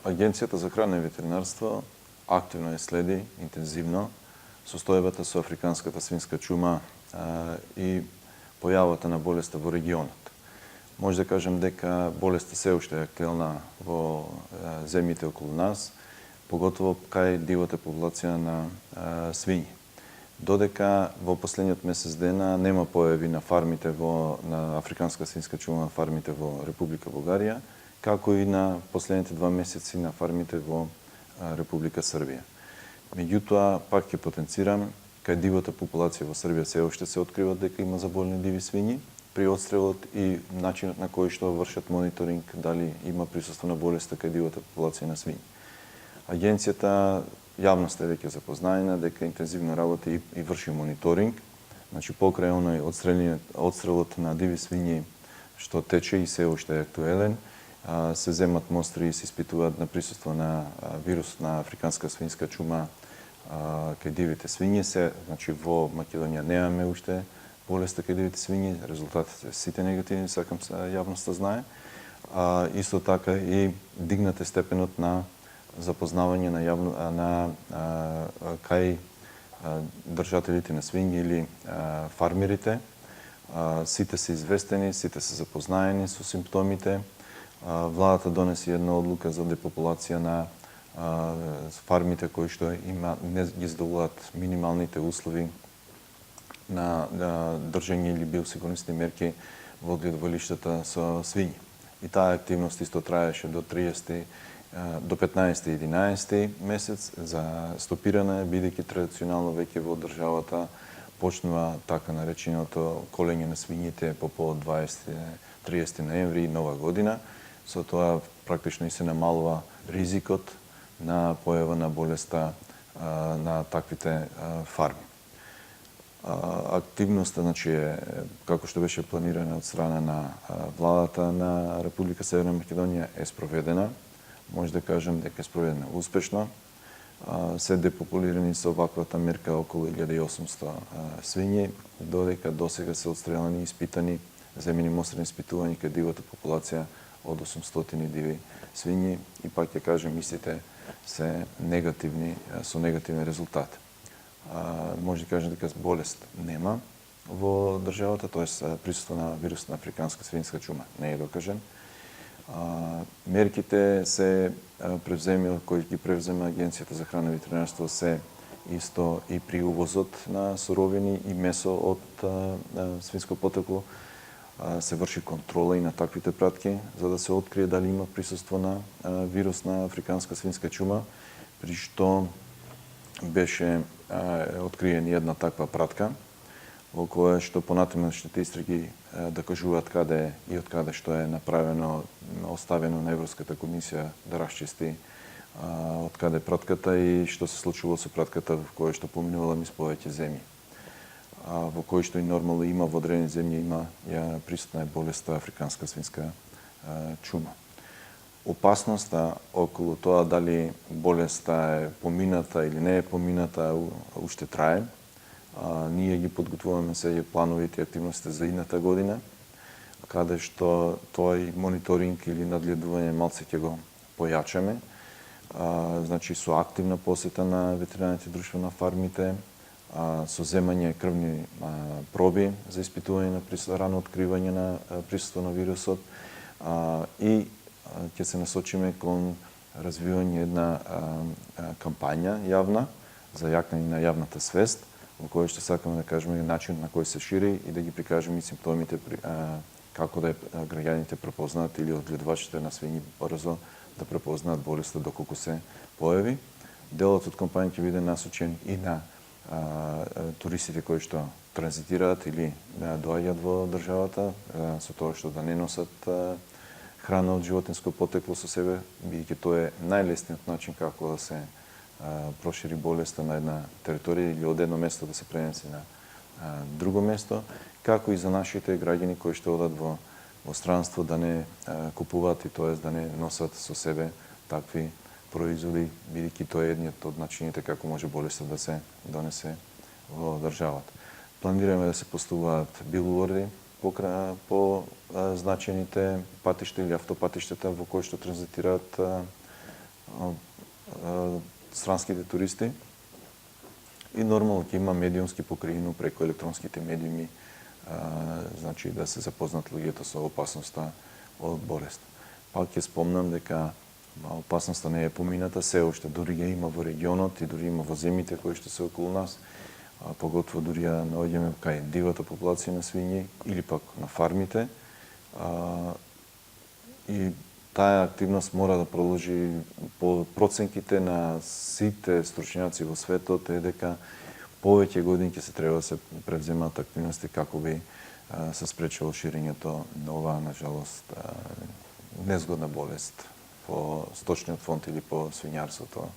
Агенцијата за храна и ветеринарство активно ја следи интензивно состојбата со африканската свинска чума и појавата на болеста во регионот. Може да кажем дека болеста се уште е актуелна во земјите околу нас, поготово кај дивата популација на свињи. Додека во последниот месец дена нема појави на фармите на африканска свинска чума на фармите во Република Бугарија, како и на последните 2 месеци на фармите во Република Србија. Меѓутоа, пак ќе потенцирам, кај дивата популација во Србија се уште се открива дека има заболени диви свињи, при отстрелот и начинот на кој што вршат мониторинг дали има присуство на болеста кај дивата популација на свињи. Агенцијата јавноста е веќе запознаена дека интензивно работи и врши мониторинг, значи покрај оној отстрелот на диви свињи што тече и се уште е актуелен, се земат мостри и се испитуваат на присуство на вирус на африканска свинска чума кај дивите свињи. Значи во Македонија немаме уште болеста кај дивите свињи, резултатите сите негативни, сакам јавноста знае. Исто така и дигнат е степенот на запознавање кај држателите на свињи или фармерите. Сите се известени, сите се запознаени со симптомите. Владата донесе една одлука за депопулација на фармите кои што не ги задоволуваат минималните услови на држење или биосигурnosни мерки во одгледувалиштата со свињи. И таа активност исто траеше до 15-11 месец. За стопирана е, бидејќи традиционално веќе во државата почнува така нареченото колење на свињите по повод 20-30 ноември и Нова година. Со тоа практично и се намалува ризикот на појава на болеста на таквите фарми. Активноста, значи, како што беше планирана од страна на владата на Република Северна Македонија е спроведена. Може да кажем дека е спроведена успешно. Се депопулирани со ваквата мерка околу 1800 свињи, додека досега се отстрелани и испитани, земени мострени испитувања кај дивата популација од 800 диви свињи и пак ќе кажем истите се негативни, со негативни резултати. Може да кажем дека болест нема во државата, т.е. присуство на вирус на африканска свинска чума не е докажен. Мерките се кои ги превзема Агенцијата за храна и ветеринарство се исто и при увозот на суровини и месо од свинско потекло. Се врши контрола и на таквите пратки, за да се открие дали има присуство на вирус на африканска свинска чума, при што беше откриена една таква пратка, во која што понатамошните истраги докажуваат каде и од каде што е направено, оставено на Европската комисија да расчисти од каде пратката и што се случило со пратката во која што поминувала низ повеќе земји, во кој што и нормално има во одредени земји има присутна е болеста африканска свинска чума. Опасноста околу тоа дали болеста е помината или не е помината уште трае. Ние ги подготвуваме сега плановите и активности за идната година, каде што тој мониторинг или надгледување малце ќе го појачаме. Значи со активна посета на ветеринарните друштва на фармите, со земање крвни проби за испитување на рано откривање на присуство на вирусот и ќе се насочиме кон развивање една кампања јавна за јакнење на јавната свест, во која што сакаме да кажеме начин на кој се шири и да ги прикажеме и симптомите како да граѓаните препознаат или одгледувачите на свињи брзо да препознаат болеста доколку се појави. Делот од кампања ќе биде насочен и на туристите кои што транзитираат или доаѓаат во државата, со тоа што да не носат храна од животинско потекло со себе, бидејќи тоа е најлесниот начин како да се прошири болеста на една територија или од едно место да се пренесе на друго место, како и за нашите граѓани кои што одат во странство да не купуваат и тоест да не носат со себе такви производи, бидејќи тоа е едниот од начините како може болеста да се донесе во државата. Планираме да се постуваат билборди по значените патишта или автопатиштата во кои што транзитираат странските туристи. И нормално ќе има медиумски покриено преку електронските медиуми, значи да се запознат луѓето со опасноста од болест. Пак ќе спомнам дека опасноста не е помината, се уште дури ја има во регионот и дури има во земјите кои што се околу нас, поготово дури ја наоѓаме кај дивата популација на свињи или пак на фармите. И таа активност мора да продолжи. По проценките на сите стручњаци во светот е дека повеќе години ќе се треба да се превземат активности како би се спречило ширењето на оваа, на жалост, незгодна болест по сточниот фонд или по свињарството.